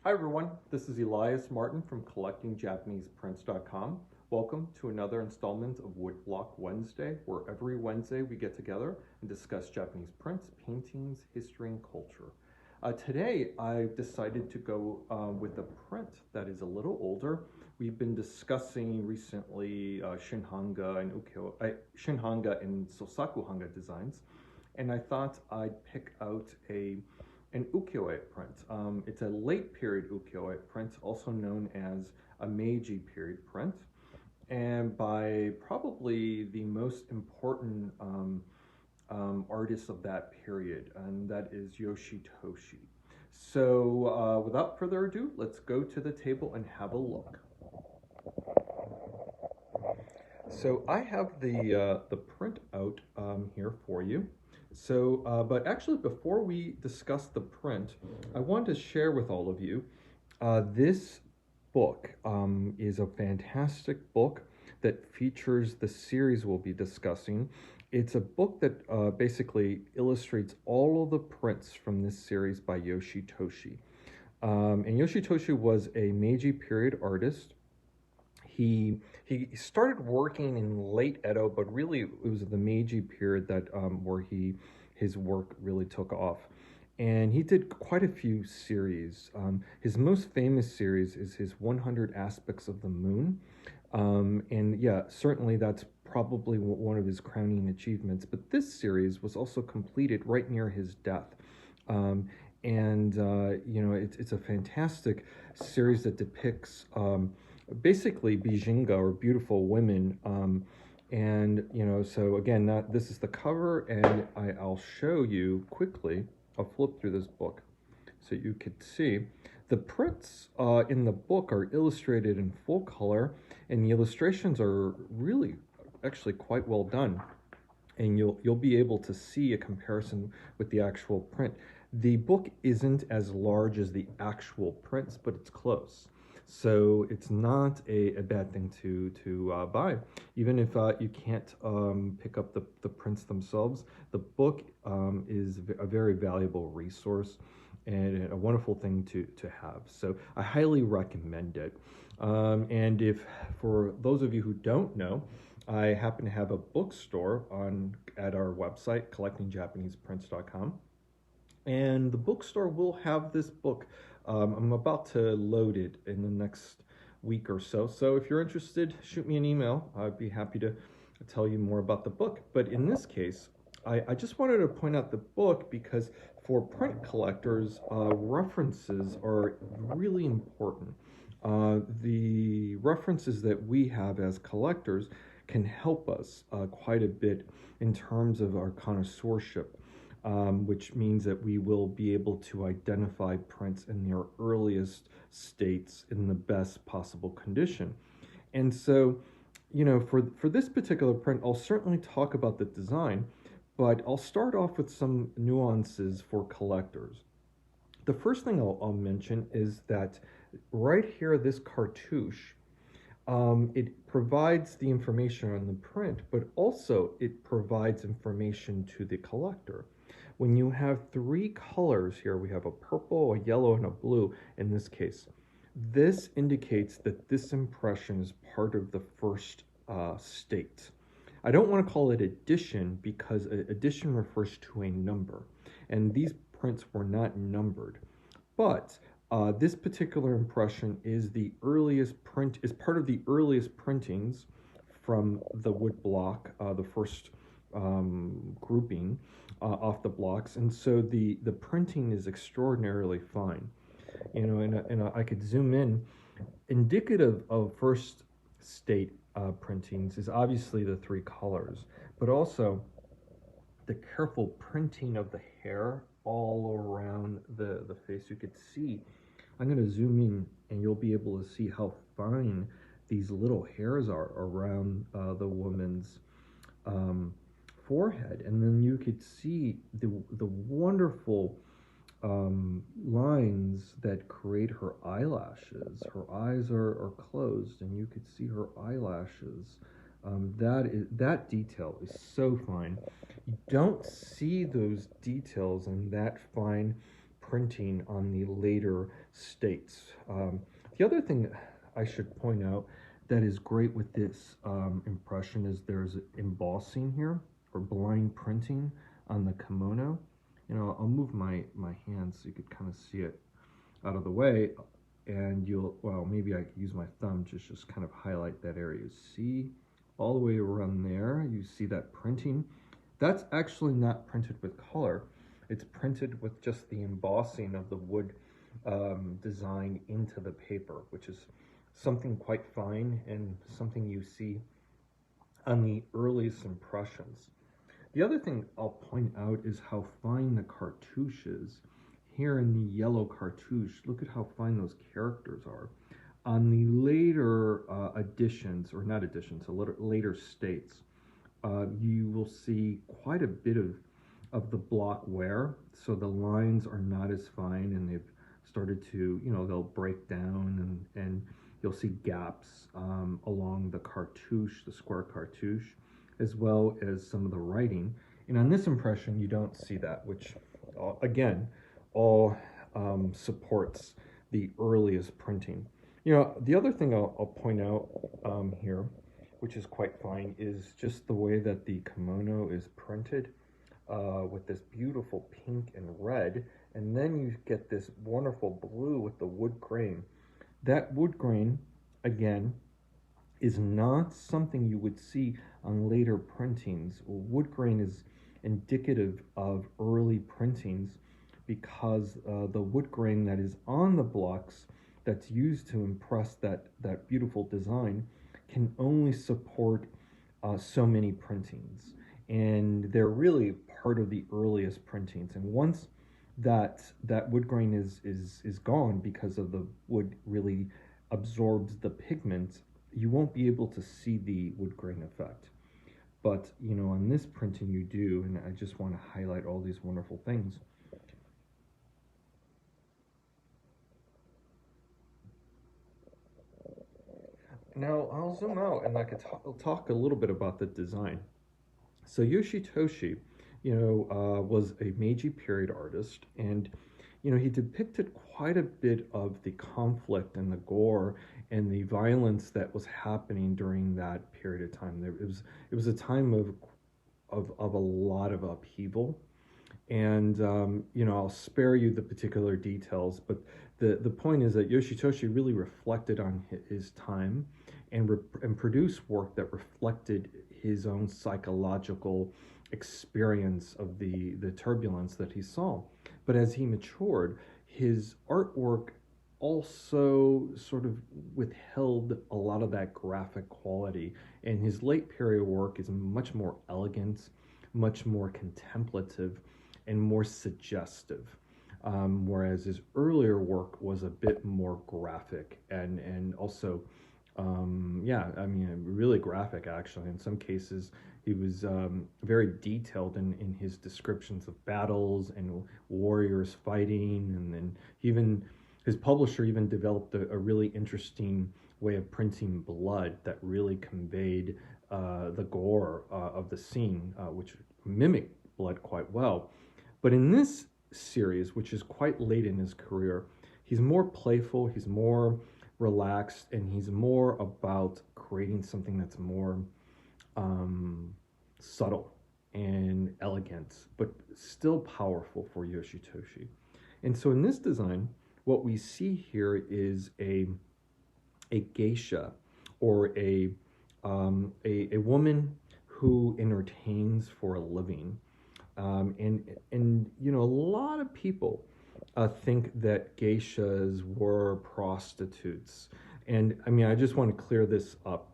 Hi everyone, this is Elias Martin from CollectingJapanesePrints.com. Welcome to another installment of Woodblock Wednesday, where every Wednesday we get together and discuss Japanese prints, paintings, history, and culture. Today I've decided to go with a print that is a little older. We've been discussing recently Shinhanga and Sosakuhanga designs, and I thought I'd pick out an ukiyo-e print. It's a late period ukiyo-e print, also known as a Meiji period print, and by probably the most important artist of that period, and that is Yoshitoshi. So without further ado, let's go to the table and have a look. So I have the print out here for you. So, but actually, before we discuss the print, I want to share with all of you this book is a fantastic book that features the series we'll be discussing. It's a book that basically illustrates all of the prints from this series by Yoshitoshi. And Yoshitoshi was a Meiji period artist. He started working in late Edo, but really it was the Meiji period that where his work really took off, and he did quite a few series. His most famous series is his 100 Aspects of the Moon, and yeah, certainly that's probably one of his crowning achievements. But this series was also completed right near his death. And you know, it's a fantastic series that depicts basically bijinga, or beautiful women, and you know, so again, this is the cover, and I'll show you quickly. I'll flip through this book so you could see the prints in the book are illustrated in full color, and the illustrations are really actually quite well done, and you'll be able to see a comparison with the actual print. The book isn't as large as the actual prints, but it's close. So it's not a bad thing to buy. Even if you can't pick up the prints themselves, the book is a very valuable resource and a wonderful thing to have. So I highly recommend it. And if, for those of you who don't know, I happen to have a bookstore at our website, collectingjapaneseprints.com. And the bookstore will have this book. I'm about to load it in the next week or so. So if you're interested, shoot me an email. I'd be happy to tell you more about the book. But in this case, I just wanted to point out the book because for print collectors, references are really important. The references that we have as collectors can help us quite a bit in terms of our connoisseurship. Which means that we will be able to identify prints in their earliest states in the best possible condition. And so, you know, for this particular print, I'll certainly talk about the design, but I'll start off with some nuances for collectors. The first thing I'll mention is that right here, this cartouche, it provides the information on the print, but also it provides information to the collector. When you have three colors here, we have a purple, a yellow, and a blue in this case. This indicates that this impression is part of the first state. I don't want to call it addition because addition refers to a number, and these prints were not numbered. But this particular impression is part of the earliest printings from the woodblock, the first grouping off the blocks, and so the printing is extraordinarily fine. You know, and I could zoom in. Indicative of first state printings is obviously the three colors, but also the careful printing of the hair all around the face. You could see, I'm going to zoom in and you'll be able to see how fine these little hairs are around the woman's forehead, and then you could see the wonderful lines that create her eyelashes. Her eyes are closed, and you could see her eyelashes. That detail is so fine. You don't see those details and that fine printing on the later states. The other thing I should point out that is great with this impression is there's embossing here, or blind printing on the kimono. I'll move my hand so you could kind of see it out of the way, and maybe I could use my thumb to just kind of highlight that area. See, all the way around there, you see that printing. That's actually not printed with color. It's printed with just the embossing of the wood design into the paper, which is something quite fine and something you see on the earliest impressions. The other thing I'll point out is how fine the cartouche is. Here in the yellow cartouche, look at how fine those characters are. On the later editions, or not editions, later states, you will see quite a bit of the block wear, so the lines are not as fine, and they've started to, they'll break down, and you'll see gaps along the cartouche, the square cartouche, as well as some of the writing. And on this impression, you don't see that, which, again, all supports the earliest printing. The other thing I'll point out here, which is quite fine, is just the way that the kimono is printed with this beautiful pink and red, and then you get this wonderful blue with the wood grain. That wood grain, again, is not something you would see on later printings. Wood grain is indicative of early printings because the wood grain that is on the blocks that's used to impress that beautiful design can only support so many printings, and they're really part of the earliest printings. And once that wood grain is gone because of the wood really absorbs the pigment, you won't be able to see the wood grain effect. But on this printing you do, and I just want to highlight all these wonderful things. Now I'll zoom out and I could talk a little bit about the design. So Yoshitoshi, was a Meiji period artist, and he depicted quite a bit of the conflict and the gore and the violence that was happening during that period of time. It was a time of a lot of upheaval, and I'll spare you the particular details, but the point is that Yoshitoshi really reflected on his time and produced work that reflected his own psychological experience of the turbulence that he saw. But as he matured, his artwork also sort of withheld a lot of that graphic quality, and his late period work is much more elegant, much more contemplative, and more suggestive, whereas his earlier work was a bit more graphic and also really graphic, actually. In some cases he was very detailed in his descriptions of battles and warriors fighting, and then his publisher even developed a really interesting way of printing blood that really conveyed the gore of the scene, which mimicked blood quite well. But in this series, which is quite late in his career, he's more playful, he's more relaxed, and he's more about creating something that's more subtle and elegant, but still powerful for Yoshitoshi. And so in this design, what we see here is a geisha, or a woman who entertains for a living. And a lot of people think that geishas were prostitutes, and I just want to clear this up.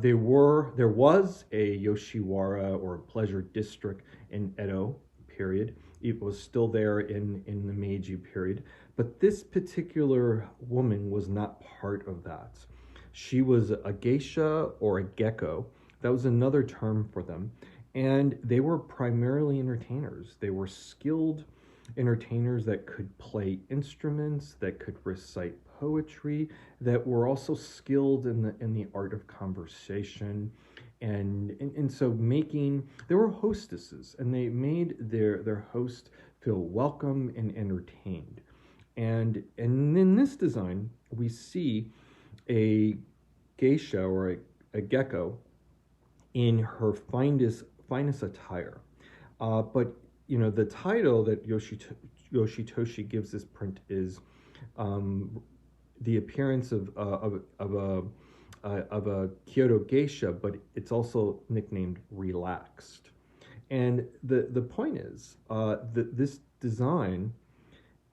There was a Yoshiwara, or pleasure district, in Edo period. It was still there in the Meiji period, but this particular woman was not part of that. She was a geisha or a gecko. That was another term for them. And they were primarily entertainers. They were skilled entertainers that could play instruments, that could recite poetry, that were also skilled in the art of conversation. And so they were hostesses, and they made their host feel welcome and entertained. And in this design, we see a geisha or a gecko in her finest attire. But the title that Yoshitoshi gives this print is um, the appearance of a Kyoto geisha, but it's also nicknamed relaxed. And the point is that this design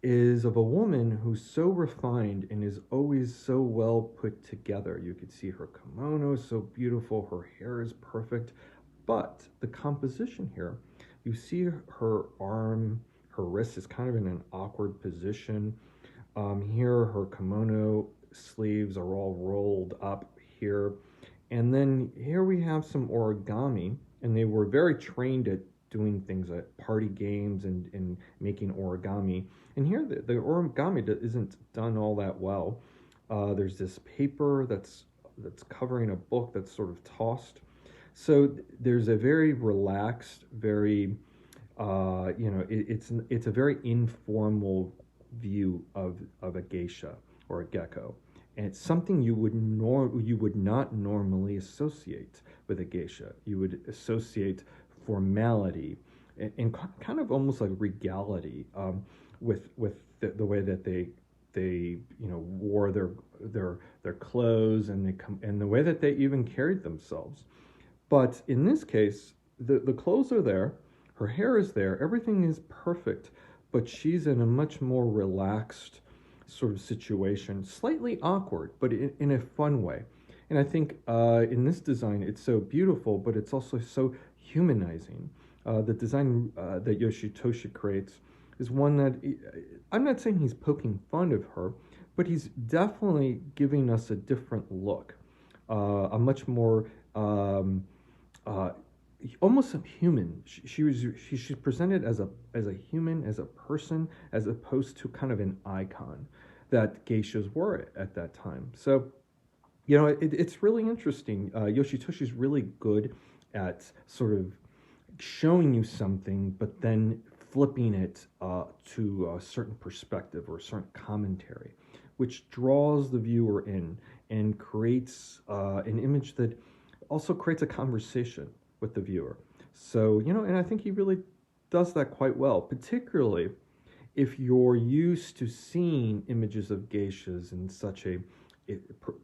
is of a woman who's so refined and is always so well put together. You could see her kimono is so beautiful, her hair is perfect, but the composition here, you see her arm, her wrist is kind of in an awkward position. Here, her kimono sleeves are all rolled up here. And then here we have some origami, and they were very trained at doing things like party games and making origami. And here the origami isn't done all that well. There's this paper that's covering a book that's sort of tossed. So there's a very relaxed, very it's a very informal view of a geisha or a gecko, and it's something you would not normally associate with a geisha. You would associate formality and kind of almost like regality with the way that they wore their clothes and the way that they even carried themselves. But in this case, the clothes are there, her hair is there, everything is perfect, but she's in a much more relaxed sort of situation, slightly awkward, but in a fun way. And I think in this design, it's so beautiful, but it's also so humanizing. The design that Yoshitoshi creates is one that I'm not saying he's poking fun of her, but he's definitely giving us a different look, a much more almost human. She's presented as a human, as a person, as opposed to kind of an icon that geishas were at that time. So, it's really interesting. Yoshitoshi's really good at sort of showing you something, but then flipping it to a certain perspective or a certain commentary, which draws the viewer in and creates an image that also creates a conversation with the viewer. So, and I think he really does that quite well, particularly if you're used to seeing images of geishas in such a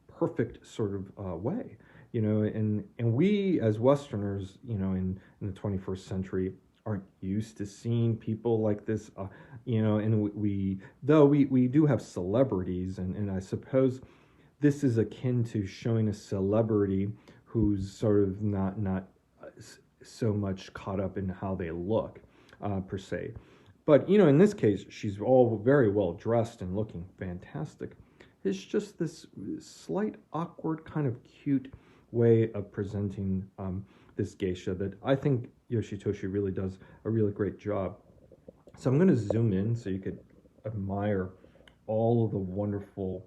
perfect sort of way, and we as Westerners, in the 21st century aren't used to seeing people like this, and we do have celebrities, and I suppose this is akin to showing a celebrity who's sort of not so much caught up in how they look, per se. But, in this case, she's all very well dressed and looking fantastic. It's just this slight, awkward, kind of cute way of presenting this geisha that I think Yoshitoshi really does a really great job. So I'm going to zoom in so you could admire all of the wonderful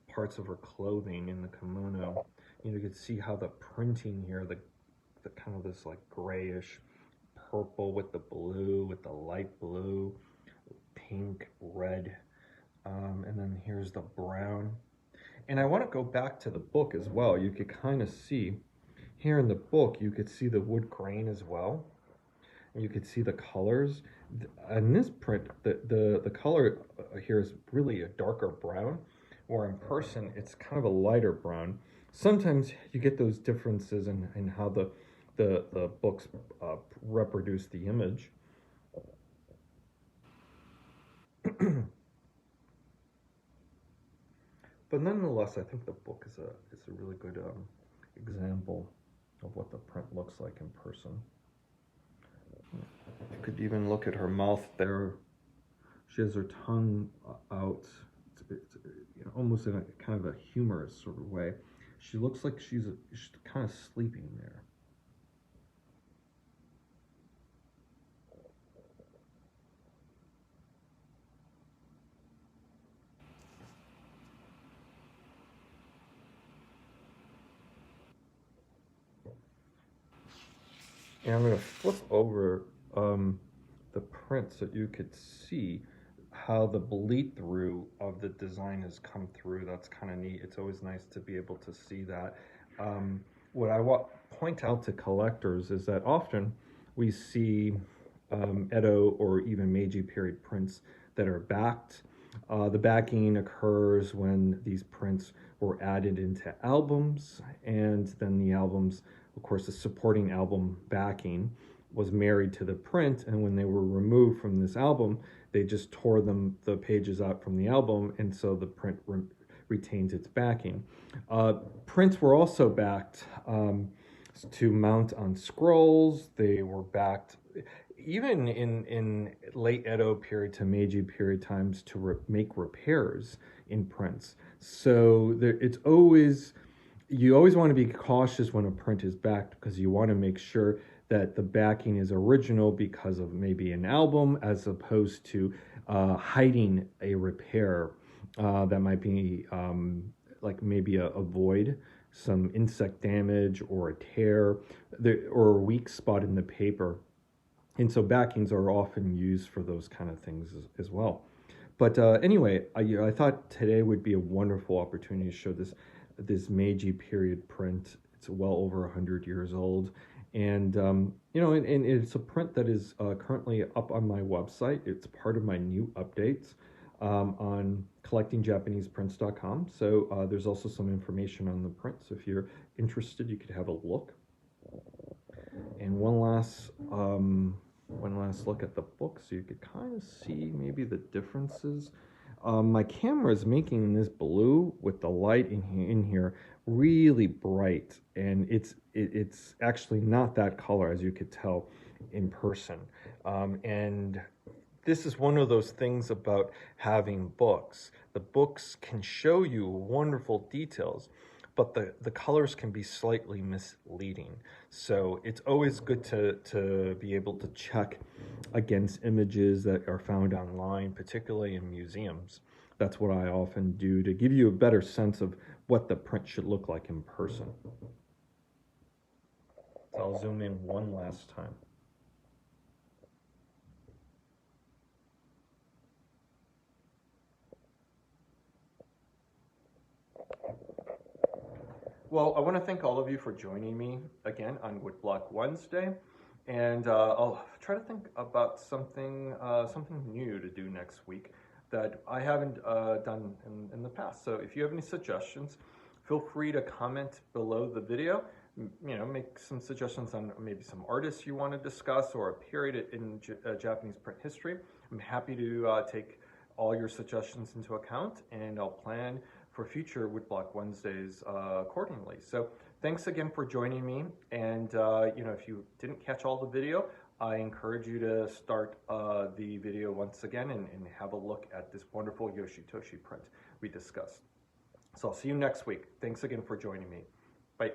parts of her clothing in the kimono. You can see how the printing here, the kind of this like grayish purple with the blue, with the light blue, pink, red, and then here's the brown. And I want to go back to the book as well. You could kind of see here in the book, you could see the wood grain as well. And you could see the colors. In this print, the color here is really a darker brown, or in person, it's kind of a lighter brown. Sometimes you get those differences in how the books reproduce the image. But nonetheless, I think the book is a really good example of what the print looks like in person. You could even look at her mouth there. She has her tongue out. It's almost in a kind of a humorous sort of way. She looks like she's kind of sleeping there. And I'm going to flip over the print so you could see how the bleed through of the design has come through. That's kind of neat. It's always nice to be able to see that. What I point out to collectors is that often we see Edo or even Meiji period prints that are backed. The backing occurs when these prints were added into albums, and then the albums, of course, the supporting album backing was married to the print, and when they were removed from this album, they just tore the pages out from the album, and so the print retains its backing. Prints were also backed to mount on scrolls. They were backed even in late Edo period to Meiji period times to make repairs in prints. So it's always, you always want to be cautious when a print is backed, because you want to make sure that the backing is original because of maybe an album, as opposed to hiding a repair that might be like maybe a void, some insect damage or a tear, or a weak spot in the paper. And so backings are often used for those kind of things as well. But anyway, I thought today would be a wonderful opportunity to show this Meiji period print. It's well over 100 years old. And, you know, and it's a print that is currently up on my website. It's part of my new updates on collectingjapaneseprints.com. So there's also some information on the print. So if you're interested, you could have a look. And one last look at the book, so you could kind of see maybe the differences. My camera is making this blue with the light in here really bright, and it's actually not that color, as you could tell in person. And this is one of those things about having books. The books can show you wonderful details, but the colors can be slightly misleading. So it's always good to be able to check against images that are found online, particularly in museums. That's what I often do to give you a better sense of what the print should look like in person. So I'll zoom in one last time. Well, I want to thank all of you for joining me again on Woodblock Wednesday, and I'll try to think about something new to do next week that I haven't done in the past. So if you have any suggestions, feel free to comment below the video. You know, make some suggestions on maybe some artists you want to discuss or a period in Japanese print history. I'm happy to take all your suggestions into account, and I'll plan for future Woodblock Wednesdays accordingly. So thanks again for joining me, and you know, if you didn't catch all the video, I encourage you to start the video once again and have a look at this wonderful Yoshitoshi print we discussed. So I'll see you next week. Thanks again for joining me. Bye.